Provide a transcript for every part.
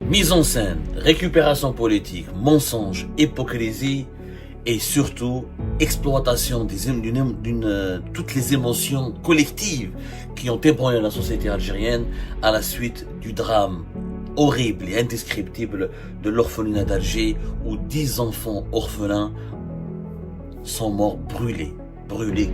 Mise en scène, récupération politique, mensonge, hypocrisie et surtout exploitation toutes les émotions collectives qui ont ébranlé la société algérienne à la suite du drame horrible et indescriptible de l'orphelinat d'Alger où 10 enfants orphelins sont morts brûlés,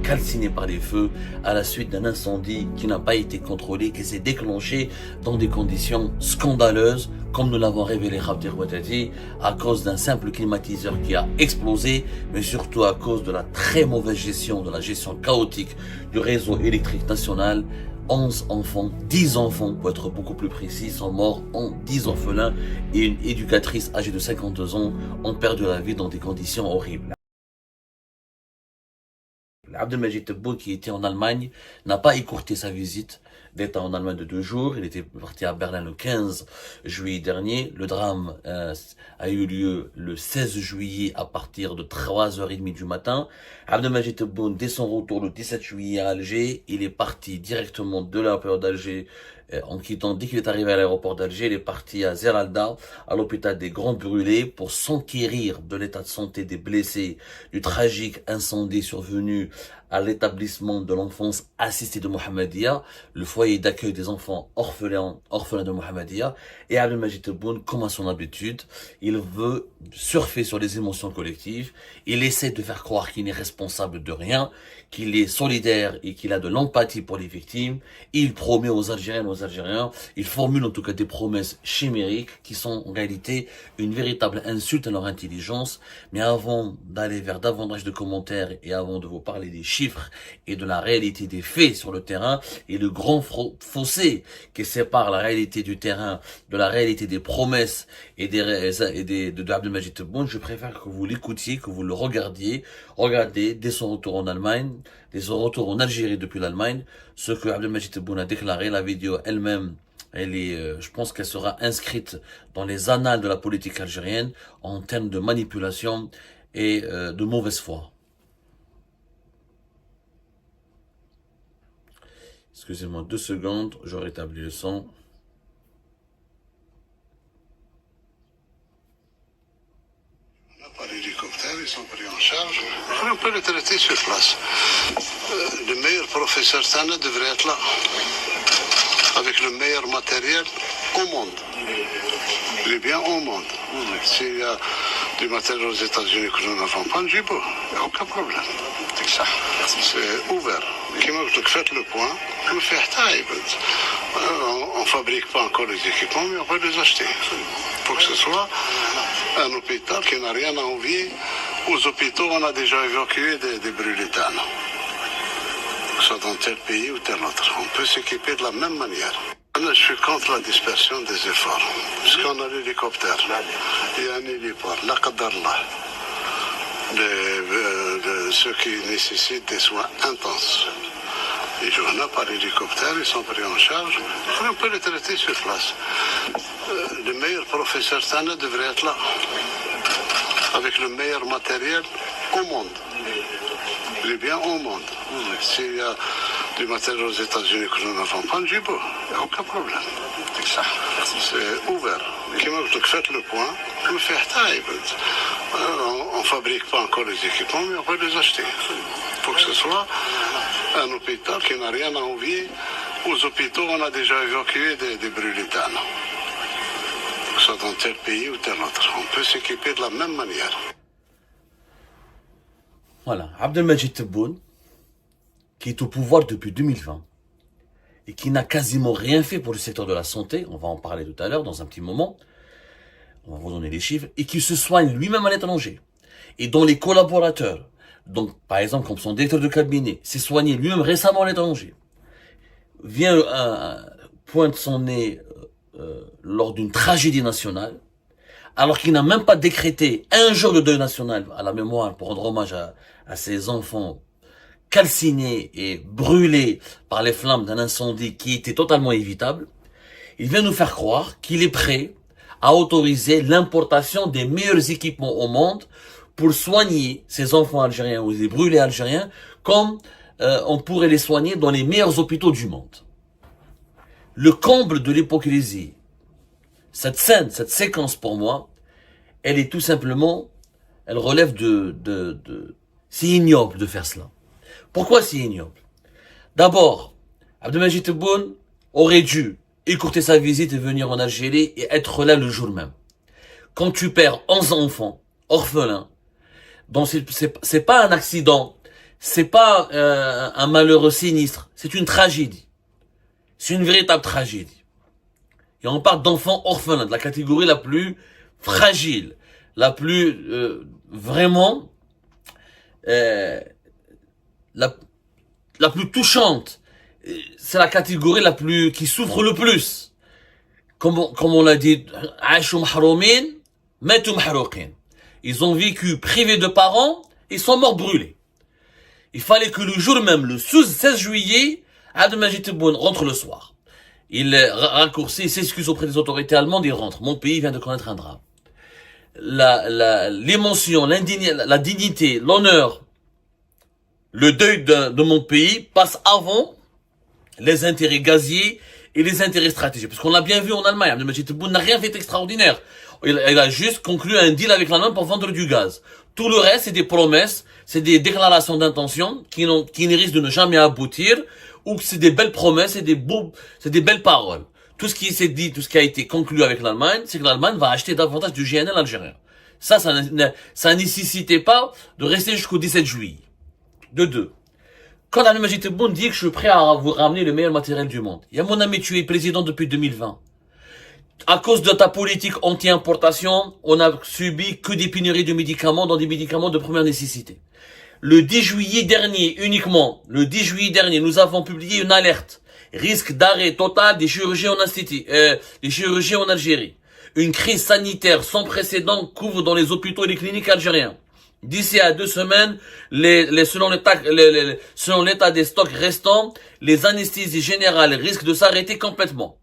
calcinés par les feux à la suite d'un incendie qui n'a pas été contrôlé, qui s'est déclenché dans des conditions scandaleuses, comme nous l'avons révélé Khabtir Ouattati, à cause d'un simple climatiseur qui a explosé, mais surtout à cause de la très mauvaise gestion, de la gestion chaotique du réseau électrique national. 11 enfants, 10 enfants pour être beaucoup plus précis, sont morts, 10 orphelins et une éducatrice âgée de 52 ans ont perdu la vie dans des conditions horribles. Abdelmajid Tebboune, qui était en Allemagne, n'a pas écourté sa visite d'État en Allemagne de 2 jours. Il était parti à Berlin le 15 juillet dernier. Le drame a eu lieu le 16 juillet à partir de 3h30 du matin. Abdelmajid Tebboune, dès son retour le 17 juillet à Alger, il est parti directement de l'aéroport d'Alger dès qu'il est arrivé à l'aéroport d'Alger, il est parti à Zeralda, à l'hôpital des Grands Brûlés, pour s'enquérir de l'état de santé des blessés, du tragique incendie survenu à l'établissement de l'enfance assistée de Mohammedia, le foyer d'accueil des enfants orphelins de Mohammedia. Et Abdelmajid Tebboune, comme à son habitude, il veut surfer sur les émotions collectives. Il essaie de faire croire qu'il n'est responsable de rien, qu'il est solidaire et qu'il a de l'empathie pour les victimes. Il promet aux Algériennes, aux Algériens, il formule en tout cas des promesses chimériques qui sont en réalité une véritable insulte à leur intelligence. Mais avant d'aller vers davantage de commentaires et avant de vous parler des chiffres et de la réalité des faits sur le terrain et le grand fossé qui sépare la réalité du terrain de la réalité des promesses et de Abdelmajid Tebboune, je préfère que vous l'écoutiez, que vous le regardiez. Regardez dès son retour en Allemagne, dès son retour en Algérie depuis l'Allemagne, ce que Abdelmajid Tebboune a déclaré. La vidéo elle-même, je pense qu'elle sera inscrite dans les annales de la politique algérienne en termes de manipulation et de mauvaise foi. Excusez-moi 2 secondes, je rétablis le son. Par hélicoptère, ils sont pris en charge. On peut les traiter sur place. Le meilleur professeur Sana devrait être là, avec le meilleur matériel au monde. Il est bien au monde. S'il y a du matériel aux États-Unis que nous n'avons pas, il n'y a aucun problème. C'est ouvert. Faites le point. On ne fabrique pas encore les équipements, mais on peut les acheter. Pour que ce soit un hôpital qui n'a rien à envier aux hôpitaux où on a déjà évacué des brûlitanes. Que ce soit dans tel pays ou tel autre. On peut s'équiper de la même manière. Je suis contre la dispersion des efforts. Parce qu'on a l'hélicoptère. Il y a un héliport. La Qadarlah. De ceux qui nécessitent des soins intenses. Les journaux par hélicoptère, ils sont pris en charge. On peut les traiter sur place. Le meilleur professeur Sana devrait être là, avec le meilleur matériel au monde. Il est bien au monde. S'il y a du matériel aux États-Unis que nous n'avons pas, il n'y a aucun problème. C'est ouvert. Faites le point. On ne fabrique pas encore les équipements, mais on peut les acheter. Pour que ce soit un hôpital qui n'a rien à envier aux hôpitaux où on a déjà évacué des brûlitanes. Que ce soit dans tel pays ou tel autre. On peut s'équiper de la même manière. Voilà, Abdelmajid Tebboune, qui est au pouvoir depuis 2020 et qui n'a quasiment rien fait pour le secteur de la santé, on va en parler tout à l'heure dans un petit moment, on va vous donner les chiffres, et qui se soigne lui-même à l'étranger, et dont les collaborateurs, donc par exemple comme son directeur de cabinet, s'est soigné lui-même récemment à l'étranger, pointe son nez lors d'une tragédie nationale, alors qu'il n'a même pas décrété un jour de deuil national à la mémoire pour rendre hommage à ses enfants calcinés et brûlés par les flammes d'un incendie qui était totalement évitable. Il vient nous faire croire qu'il est prêt à autoriser l'importation des meilleurs équipements au monde pour soigner ces enfants algériens ou les brûlés algériens comme on pourrait les soigner dans les meilleurs hôpitaux du monde. Le comble de l'hypocrisie, cette scène, cette séquence pour moi, elle est tout simplement, elle relève c'est ignoble de faire cela. Pourquoi c'est ignoble? D'abord, Abdelmajid Tebboune aurait dû écourter sa visite et venir en Algérie et être là le jour même. Quand tu perds 11 enfants, orphelins, donc c'est pas un accident, c'est pas un malheureux sinistre, c'est une tragédie. C'est une véritable tragédie. Et on parle d'enfants orphelins, de la catégorie la plus fragile, la plus vraiment la plus touchante. C'est la catégorie la plus qui souffre le plus. Comme on l'a dit, ils ont vécu privés de parents, ils sont morts brûlés. Il fallait que le jour même, le 16 juillet, Abdelmajid Tebboune rentre le soir. Il raccourcit, il s'excuse auprès des autorités allemandes, il rentre. Mon pays vient de connaître un drame. L'émotion, la dignité, l'honneur, le deuil de mon pays passe avant les intérêts gaziers et les intérêts stratégiques. Parce qu'on l'a bien vu en Allemagne, Abdelmajid Tebboune n'a rien fait d'extraordinaire. Il a juste conclu un deal avec l'Allemagne pour vendre du gaz. Tout le reste, c'est des promesses, c'est des déclarations d'intention qui ne risquent de ne jamais aboutir, ou que c'est des belles promesses, c'est des belles paroles. Tout ce qui s'est dit, tout ce qui a été conclu avec l'Allemagne, c'est que l'Allemagne va acheter davantage du GNL algérien. Ça nécessitait pas de rester jusqu'au 17 juillet. De deux. Quand Abdelmajid Tebboune dit que je suis prêt à vous ramener le meilleur matériel du monde. Il y a mon ami, tu es président depuis 2020. À cause de ta politique anti-importation, on a subi que des pénuries de médicaments dans des médicaments de première nécessité. Le 10 juillet dernier, uniquement, le 10 juillet dernier, nous avons publié une alerte. Risque d'arrêt total des chirurgies en Algérie. Une crise sanitaire sans précédent couvre dans les hôpitaux et les cliniques algériens. D'ici à 2 semaines, selon l'état des stocks restants, les anesthésies générales risquent de s'arrêter complètement.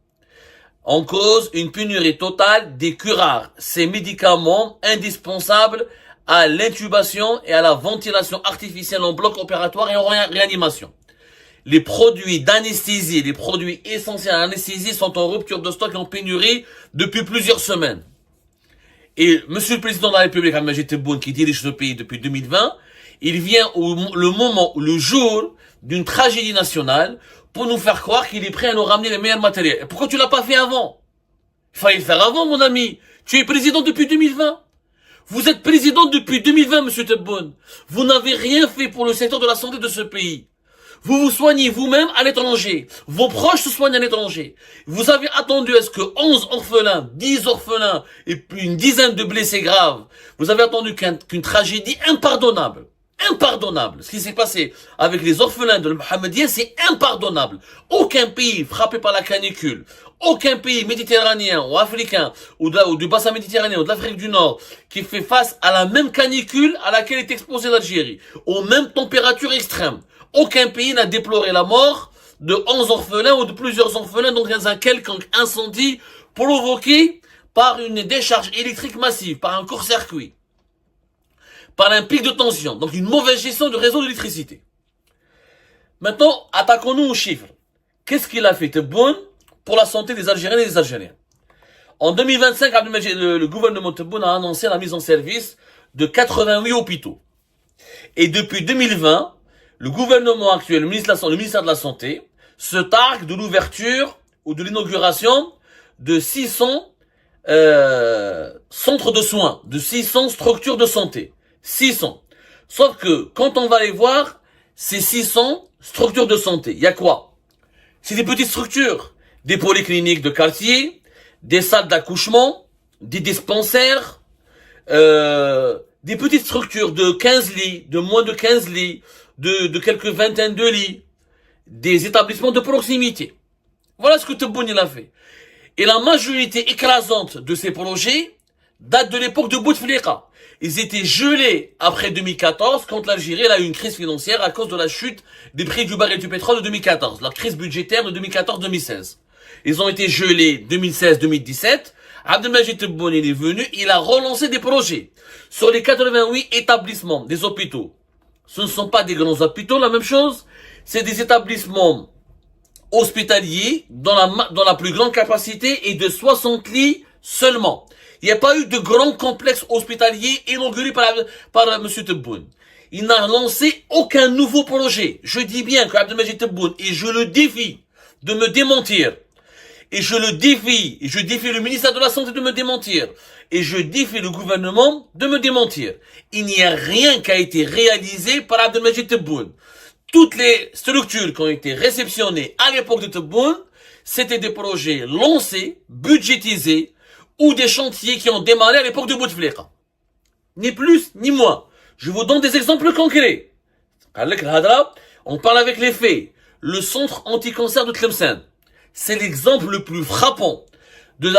En cause, une pénurie totale des curares, ces médicaments indispensables à l'intubation et à la ventilation artificielle en bloc opératoire et en réanimation. Les produits d'anesthésie, les produits essentiels à l'anesthésie sont en rupture de stock et en pénurie depuis plusieurs semaines. Et Monsieur le Président de la République, Abdelmajid Tebboune, qui dirige ce pays depuis 2020, il vient le jour d'une tragédie nationale pour nous faire croire qu'il est prêt à nous ramener les meilleurs matériels. Et pourquoi tu l'as pas fait avant? Il fallait le faire avant, mon ami. Tu es président depuis 2020. Vous êtes président depuis 2020, Monsieur Tebboune. Vous n'avez rien fait pour le secteur de la santé de ce pays. Vous vous soignez vous-même à l'étranger. Vos proches se soignent à l'étranger. Vous avez attendu à ce que 11 orphelins, 10 orphelins et puis une dizaine de blessés graves, vous avez attendu qu'une tragédie impardonnable, ce qui s'est passé avec les orphelins de Mohamedien, c'est impardonnable. Aucun pays frappé par la canicule, aucun pays méditerranéen ou africain ou du bassin méditerranéen ou de l'Afrique du Nord qui fait face à la même canicule à laquelle est exposée l'Algérie, aux mêmes températures extrêmes. Aucun pays n'a déploré la mort de 11 orphelins ou de plusieurs orphelins dans un quelconque incendie provoqué par une décharge électrique massive, par un court-circuit, par un pic de tension, donc une mauvaise gestion du réseau d'électricité. Maintenant, attaquons-nous aux chiffres. Qu'est-ce qu'il a fait Tebboune pour la santé des Algériens et des Algériens? En 2025, le gouvernement Tebboune a annoncé la mise en service de 88 hôpitaux. Et depuis 2020, le gouvernement actuel, le ministère de la Santé, se targue de l'ouverture ou de l'inauguration de 600 centres de soins, de 600 structures de santé. 600. Sauf que, quand on va les voir, ces 600 structures de santé, il y a quoi? C'est des petites structures. Des polycliniques de quartier, des salles d'accouchement, des dispensaires, des petites structures de 15 lits, de moins de 15 lits, de quelques vingtaines de lits, des établissements de proximité. Voilà ce que Tebboune il a fait. Et la majorité écrasante de ces projets date de l'époque de Bouteflika. Ils étaient gelés après 2014 quand l'Algérie a eu une crise financière à cause de la chute des prix du baril du pétrole de 2014, la crise budgétaire de 2014-2016. Ils ont été gelés 2016-2017. Abdelmajid Tebboune il est venu, il a relancé des projets sur les 88 établissements des hôpitaux. Ce ne sont pas des grands hôpitaux, la même chose. C'est des établissements hospitaliers dont la plus grande capacité est de 60 lits seulement. Il n'y a pas eu de grand complexe hospitalier inauguré par M. Tebboune. Il n'a lancé aucun nouveau projet. Je dis bien que Abdelmajid Tebboune, et je le défie de me démentir, et je défie le ministère de la Santé de me démentir, et je défie le gouvernement de me démentir. Il n'y a rien qui a été réalisé par Abdelmajid Tebboune. Toutes les structures qui ont été réceptionnées à l'époque de Tebboune, c'était des projets lancés, budgétisés, ou des chantiers qui ont démarré à l'époque de Bouteflika. Ni plus, ni moins. Je vous donne des exemples concrets. On parle avec les faits. Le centre anti-cancer de Tlemcen, c'est l'exemple le plus frappant de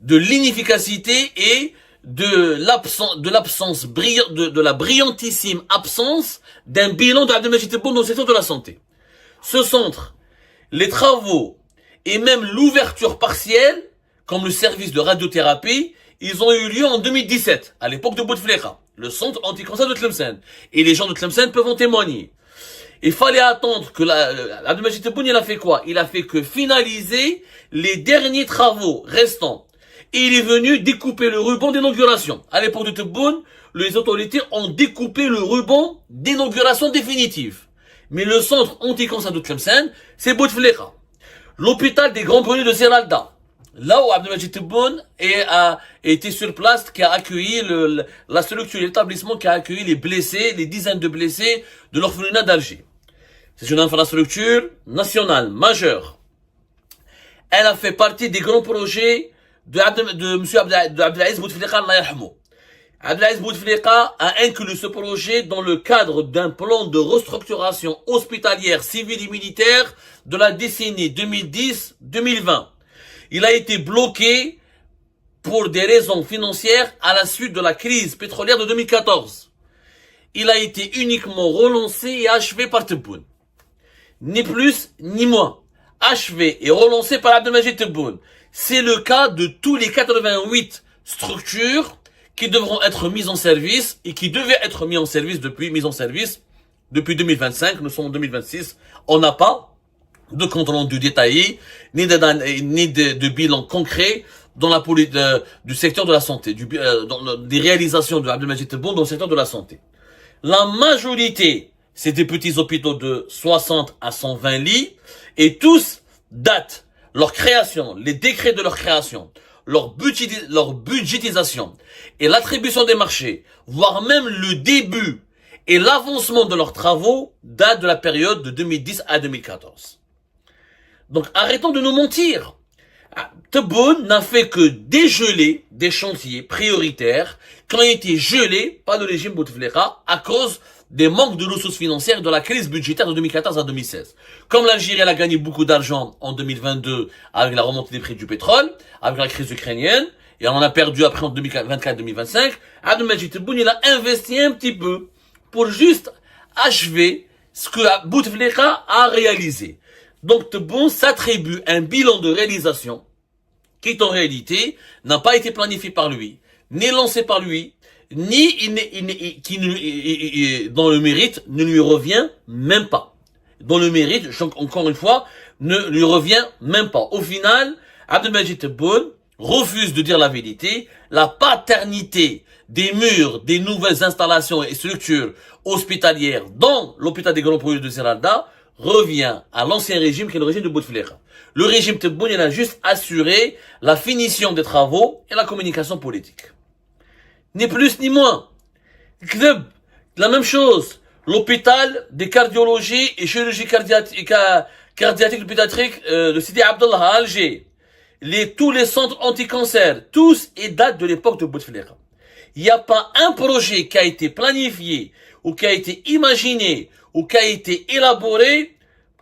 l'inefficacité et de la brillantissime absence d'un bilan d'Abdelmajid Tebboune dans le secteur de la santé. Ce centre, les travaux et même l'ouverture partielle, comme le service de radiothérapie, ils ont eu lieu en 2017, à l'époque de Bouteflika, le centre anti-cancer de Tlemcen. Et les gens de Tlemcen peuvent en témoigner. Il fallait attendre que Abdelmajid Tebboune, il a fait quoi? Il a fait que finaliser les derniers travaux restants. Et il est venu découper le ruban d'inauguration. À l'époque de Tebboune, les autorités ont découpé le ruban d'inauguration définitive. Mais le centre anti-cancer de Tlemcen, c'est Bouteflika. L'hôpital des Grands Brûlés de Zeralda, là où Abdelmajid Tebboune a été sur place, qui a accueilli la structure, l'établissement qui a accueilli les blessés, les dizaines de blessés de l'orphelinat d'Alger. C'est une infrastructure nationale majeure. Elle a fait partie des grands projets de M. Abdelaziz Bouteflika, Allah yarhamou. Abdelaziz Bouteflika a inclus ce projet dans le cadre d'un plan de restructuration hospitalière, civile et militaire de la décennie 2010-2020. Il a été bloqué pour des raisons financières à la suite de la crise pétrolière de 2014. Il a été uniquement relancé et achevé par Tebboune. Ni plus, ni moins. Achevé et relancé par Abdelmajid Tebboune. C'est le cas de tous les 88 structures qui devront être mises en service et qui devaient être mises en service depuis 2025. Nous sommes en 2026. On n'a pas de compte rendu détaillé, ni de bilan concret dans du secteur de la santé, des réalisations de Abdelmajid Tebboune dans le secteur de la santé. La majorité, c'est des petits hôpitaux de 60 à 120 lits, et tous datent leur création, les décrets de leur création, leur budgétisation et l'attribution des marchés, voire même le début et l'avancement de leurs travaux datent de la période de 2010 à 2014. Donc arrêtons de nous mentir. Tebboune n'a fait que dégeler des chantiers prioritaires qui ont été gelés par le régime Bouteflika à cause des manques de ressources financières de la crise budgétaire de 2014 à 2016. Comme l'Algérie a gagné beaucoup d'argent en 2022 avec la remontée des prix du pétrole, avec la crise ukrainienne, et on en a perdu après en 2024-2025, Abdelmajid Tebboune, il a investi un petit peu pour juste achever ce que Bouteflika a réalisé. Donc Tebboune s'attribue un bilan de réalisation qui en réalité n'a pas été planifié par lui, ni lancé par lui, dont le mérite ne lui revient même pas. Dont le mérite, encore une fois, ne lui revient même pas. Au final, Abdelmajid Tebboune refuse de dire la vérité. La paternité des murs, des nouvelles installations et structures hospitalières dans l'hôpital des Grands Brûlés de Zeralda revient à l'ancien régime qui est le régime de Bouteflika. Le régime Tebboune, il a juste assuré la finition des travaux et la communication politique. Ni plus ni moins. Club, la même chose. L'hôpital des cardiologies et chirurgie cardiaque et pédiatrique de Sidi Abdallah à Alger. Tous les centres anti-cancer, tous et datent de l'époque de Bouteflika. Il n'y a pas un projet qui a été planifié ou qui a été imaginé ou qui a été élaboré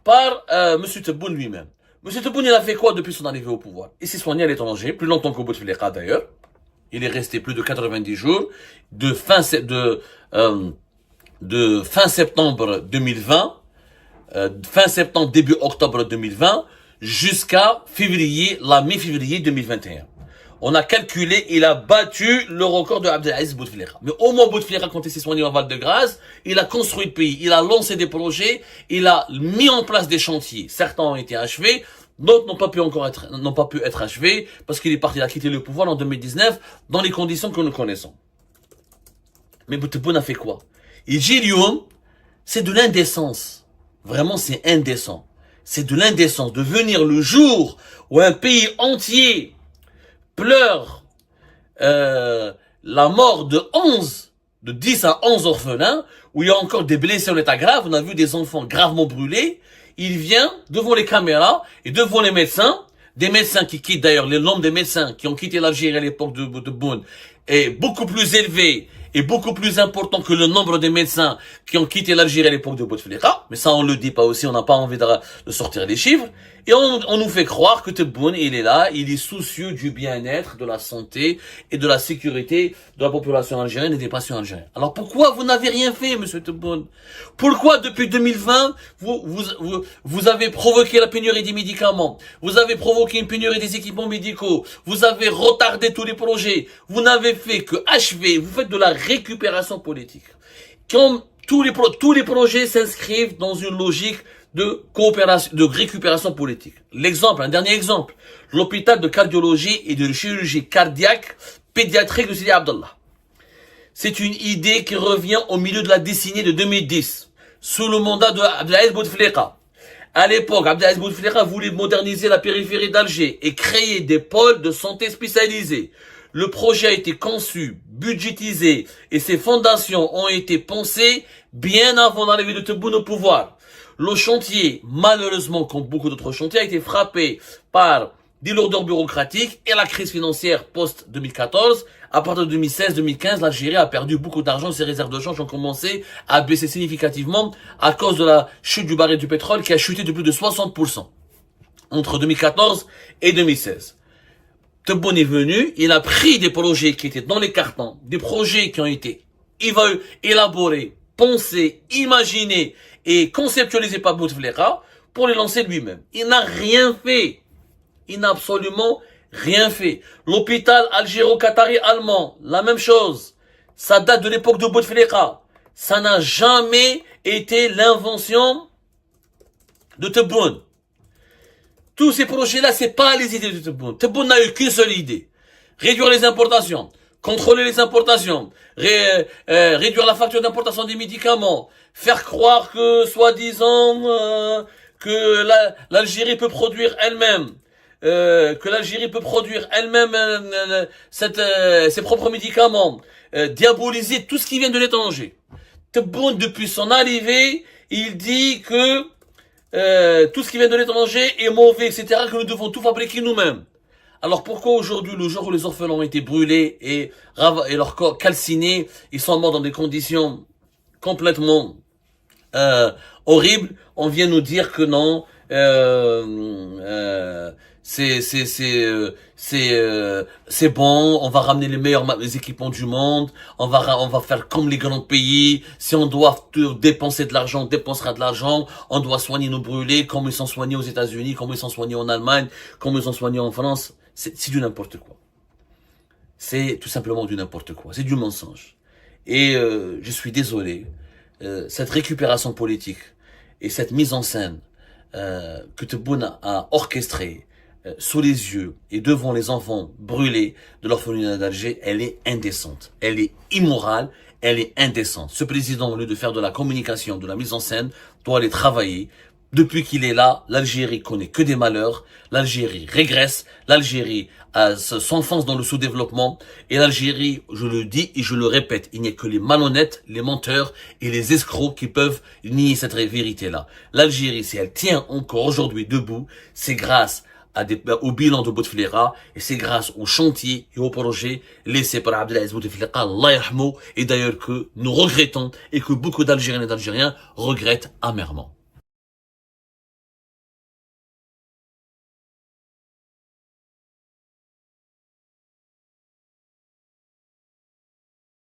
par M. Tebboune lui-même. M. Tebboune, il a fait quoi depuis son arrivée au pouvoir? Il s'est soigné à l'étranger, plus longtemps que Bouteflika d'ailleurs. Il est resté plus de 90 jours, de fin septembre 2020, fin septembre, début octobre 2020, jusqu'à la mi-février 2021. On a calculé, il a battu le record de Abdelaziz Bouteflika. Mais au moins Bouteflika, quand il s'est soigné en Val-de-Grâce, il a construit le pays, il a lancé des projets, il a mis en place des chantiers. Certains ont été achevés, D'autres n'ont pas pu être achevés parce qu'il est parti, il a quitté le pouvoir en 2019 dans les conditions que nous connaissons. Mais Bouteboun a fait quoi? Il dit, Lyon, c'est de l'indécence. Vraiment, c'est indécent. C'est de l'indécence de venir le jour où un pays entier pleure la mort de 10 à 11 orphelins, où il y a encore des blessés en état grave, on a vu des enfants gravement brûlés. Il vient devant les caméras et devant les médecins, des médecins qui quittent d'ailleurs, le nombre des médecins qui ont quitté l'Algérie à l'époque de Bouteboun est beaucoup plus élevé et beaucoup plus important que le nombre de médecins qui ont quitté l'Algérie à l'époque de Bouteflika. Mais ça, on le dit pas aussi, on n'a pas envie de sortir les chiffres. Et on nous fait croire que Tebboune, il est là, il est soucieux du bien-être, de la santé et de la sécurité de la population algérienne et des patients algériens. Alors pourquoi vous n'avez rien fait, monsieur Tebboune? Pourquoi depuis 2020, vous avez provoqué la pénurie des médicaments? Vous avez provoqué une pénurie des équipements médicaux? Vous avez retardé tous les projets? Vous n'avez fait que achever, vous faites de la récupération politique. Quand tous les projets s'inscrivent dans une logique de coopération, de récupération politique. L'exemple, un dernier exemple, l'hôpital de cardiologie et de chirurgie cardiaque pédiatrique de Sidi Abdallah. C'est une idée qui revient au milieu de la décennie de 2010, sous le mandat de Abdelaziz Bouteflika. À l'époque, Abdelaziz Bouteflika voulait moderniser la périphérie d'Alger et créer des pôles de santé spécialisés. Le projet a été conçu, budgétisé et ses fondations ont été pensées bien avant l'arrivée de Tebboune au pouvoir. Le chantier, malheureusement, comme beaucoup d'autres chantiers, a été frappé par des lourdeurs bureaucratiques et la crise financière post-2014. À partir de 2016-2015, l'Algérie a perdu beaucoup d'argent. Ses réserves de change ont commencé à baisser significativement à cause de la chute du baril du pétrole qui a chuté de plus de 60% entre 2014 et 2016. Tebboune est venu, il a pris des projets qui étaient dans les cartons, des projets qui ont été élaborés, pensés, imaginés et conceptualisés par Bouteflika pour les lancer lui-même. Il n'a rien fait. Il n'a absolument rien fait. L'hôpital algéro-qatari allemand, la même chose. Ça date de l'époque de Bouteflika. Ça n'a jamais été l'invention de Tebboune. Tous ces projets-là, c'est pas les idées de Tebboune. Tebboune n'a eu qu'une seule idée. Réduire les importations, contrôler les importations, réduire la facture d'importation des médicaments, faire croire que, soi-disant, que l'Algérie peut produire elle-même, ses propres médicaments, diaboliser tout ce qui vient de l'étranger. Tebboune, depuis son arrivée, il dit que tout ce qui vient de l'étranger est mauvais, etc., que nous devons tout fabriquer nous-mêmes. Alors pourquoi aujourd'hui, le jour où les orphelins ont été brûlés et leur corps calcinés, ils sont morts dans des conditions complètement horribles, on vient nous dire que non, c'est bon, on va ramener les meilleurs équipements du monde, on va faire comme les grands pays, si on doit dépenser de l'argent, on dépensera de l'argent, on doit soigner nos brûlés, comme ils sont soignés aux États-Unis, comme ils sont soignés en Allemagne, comme ils sont soignés en France. C'est du n'importe quoi. C'est tout simplement du n'importe quoi. C'est du mensonge. Et je suis désolé, cette récupération politique et cette mise en scène que Tebboune a orchestrée sous les yeux et devant les enfants brûlés de l'orphelinat d'Alger, elle est indécente. Elle est immorale, elle est indécente. Ce président, au lieu de faire de la communication, de la mise en scène, doit aller travailler. Depuis qu'il est là, l'Algérie connaît que des malheurs, l'Algérie régresse, l'Algérie s'enfonce dans le sous-développement, et l'Algérie, je le dis et je le répète, il n'y a que les malhonnêtes, les menteurs et les escrocs qui peuvent nier cette vérité-là. L'Algérie, si elle tient encore aujourd'hui debout, c'est grâce au bilan de Bouteflika, et c'est grâce aux chantiers et aux projets laissés par Abdelaziz Bouteflika, Allah yarhamou, et d'ailleurs que nous regrettons et que beaucoup d'Algériennes et d'Algériens regrettent amèrement.